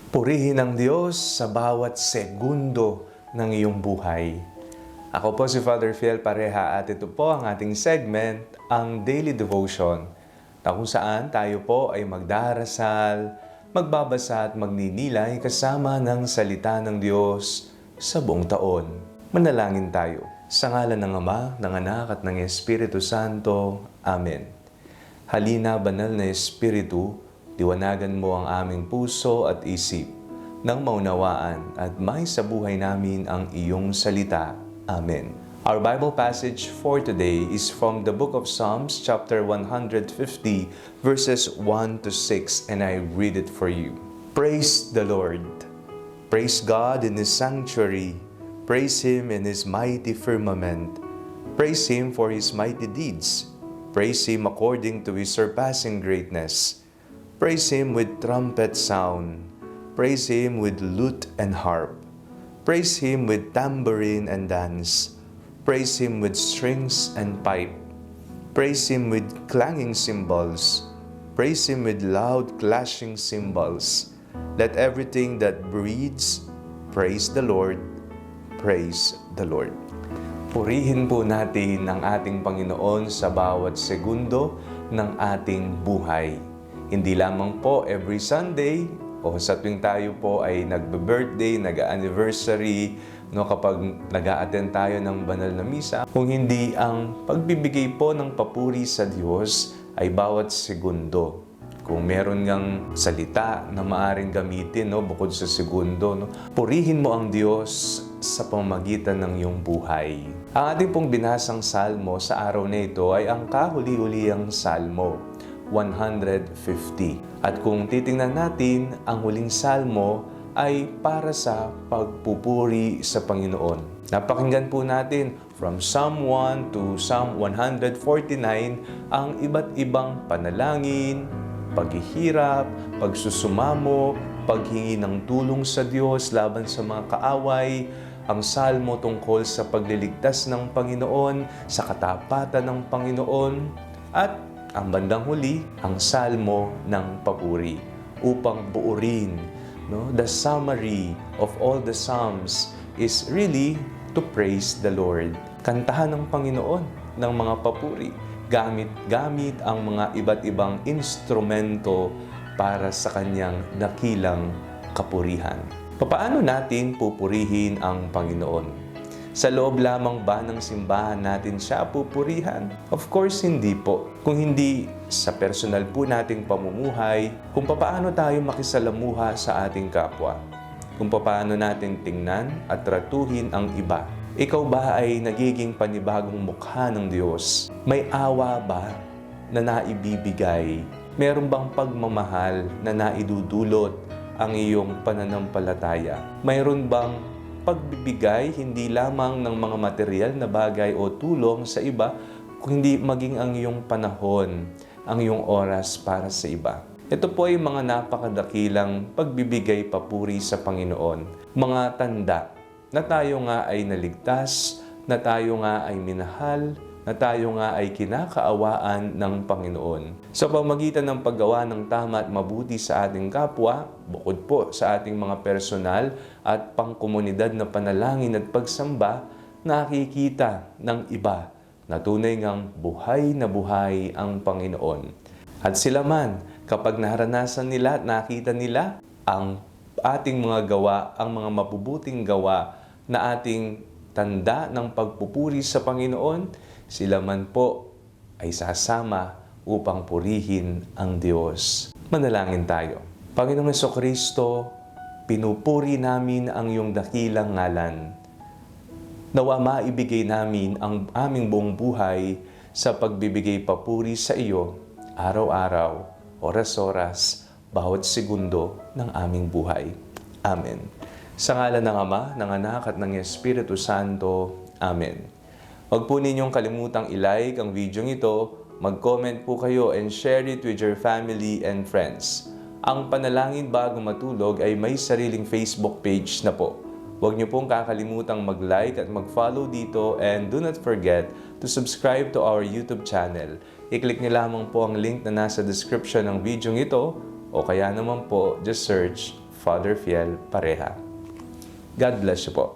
Purihin ang Diyos sa bawat segundo ng iyong buhay. Ako po si Father Fiel Pareha at ito po ang ating segment, ang Daily Devotion, na kung saan tayo po ay magdarasal, magbabasa at magninilay kasama ng salita ng Diyos sa buong taon. Manalangin tayo. Sa ngalan ng Ama, ng Anak at ng Espiritu Santo. Amen. Halina, banal na Espiritu, liwanagan mo ang aming puso at isip nang maunawaan at may sa buhay namin ang iyong salita. Amen. Our Bible passage for today is from the book of Psalms, chapter 150, verses 1 to 6, and I read it for you. Praise the Lord. Praise God in His sanctuary. Praise Him in His mighty firmament. Praise Him for His mighty deeds. Praise Him according to His surpassing greatness. Praise Him with trumpet sound. Praise Him with lute and harp. Praise Him with tambourine and dance. Praise Him with strings and pipe. Praise Him with clanging cymbals. Praise Him with loud clashing cymbals. Let everything that breathes praise the Lord. Praise the Lord. Purihin po natin ang ating Panginoon sa bawat segundo ng ating buhay. Hindi lamang po every Sunday o sa tuwing tayo po ay nagbe-birthday, nag-anniversary, kapag nag-a-attend tayo ng banal na misa. Kung hindi ang pagbibigay po ng papuri sa Diyos ay bawat segundo. Kung meron ngang salita na maaring gamitin bukod sa segundo, purihin mo ang Diyos sa pamamagitan ng iyong buhay. Ang ating pong binasang salmo sa araw na ito ay ang kahuli-hulihang salmo, 150. At kung titingnan natin, ang huling salmo ay para sa pagpupuri sa Panginoon. Napakinggan po natin from Psalm 1 to Psalm 149 ang iba't ibang panalangin, paghihirap, pagsusumamo, paghingi ng tulong sa Diyos laban sa mga kaaway, ang salmo tungkol sa pagliligtas ng Panginoon, sa katapatan ng Panginoon, at ang bandang huli, ang salmo ng papuri upang buurin. The summary of all the Psalms is really to praise the Lord. Kantahan ng Panginoon ng mga papuri. Gamit ang mga iba't ibang instrumento para sa kanyang dakilang kapurihan. Paano natin pupurihin ang Panginoon? Sa loob lamang ba ng simbahan natin siya pupurihan? Of course, hindi po. Kung hindi sa personal po nating pamumuhay, kung paano tayo makisalamuha sa ating kapwa, kung paano natin tingnan at tratuhin ang iba. Ikaw ba ay nagiging panibagong mukha ng Diyos? May awa ba na naibibigay? Meron bang pagmamahal na naidudulot ang iyong pananampalataya? Mayroon bang pagbibigay hindi lamang ng mga material na bagay o tulong sa iba, kundi maging ang iyong panahon, ang iyong oras para sa iba? Ito po ay mga napakadakilang pagbibigay papuri sa Panginoon. Mga tanda na tayo nga ay naligtas, na tayo nga ay minahal, na tayo nga ay kinakaawaan ng Panginoon. Sa pamagitan ng paggawa ng tama at mabuti sa ating kapwa, bukod po sa ating mga personal at pangkomunidad na panalangin at pagsamba, nakikita ng iba na tunay ngang buhay na buhay ang Panginoon. At sila man, kapag naranasan nila at nakita nila ang ating mga gawa, ang mga mabubuting gawa na ating tanda ng pagpupuri sa Panginoon, sila man po ay sasama upang purihin ang Diyos. Manalangin tayo. Panginoong Jesucristo, pinupuri namin ang iyong dakilang ngalan. Nawa maibigay namin ang aming buong buhay sa pagbibigay papuri sa iyo, araw-araw, oras-oras, bawat segundo ng aming buhay. Amen. Sa ngalan ng Ama, ng Anak at ng Espiritu Santo. Amen. Huwag po ninyong kalimutang i-like ang video ito, mag-comment po kayo and share it with your family and friends. Ang Panalangin Bago Matulog ay may sariling Facebook page na po. Huwag niyo pong kakalimutang mag-like at mag-follow dito, and do not forget to subscribe to our YouTube channel. I-click niyo lamang po ang link na nasa description ng video ito, o kaya naman po, just search Father Fiel Pareha. God bless you po.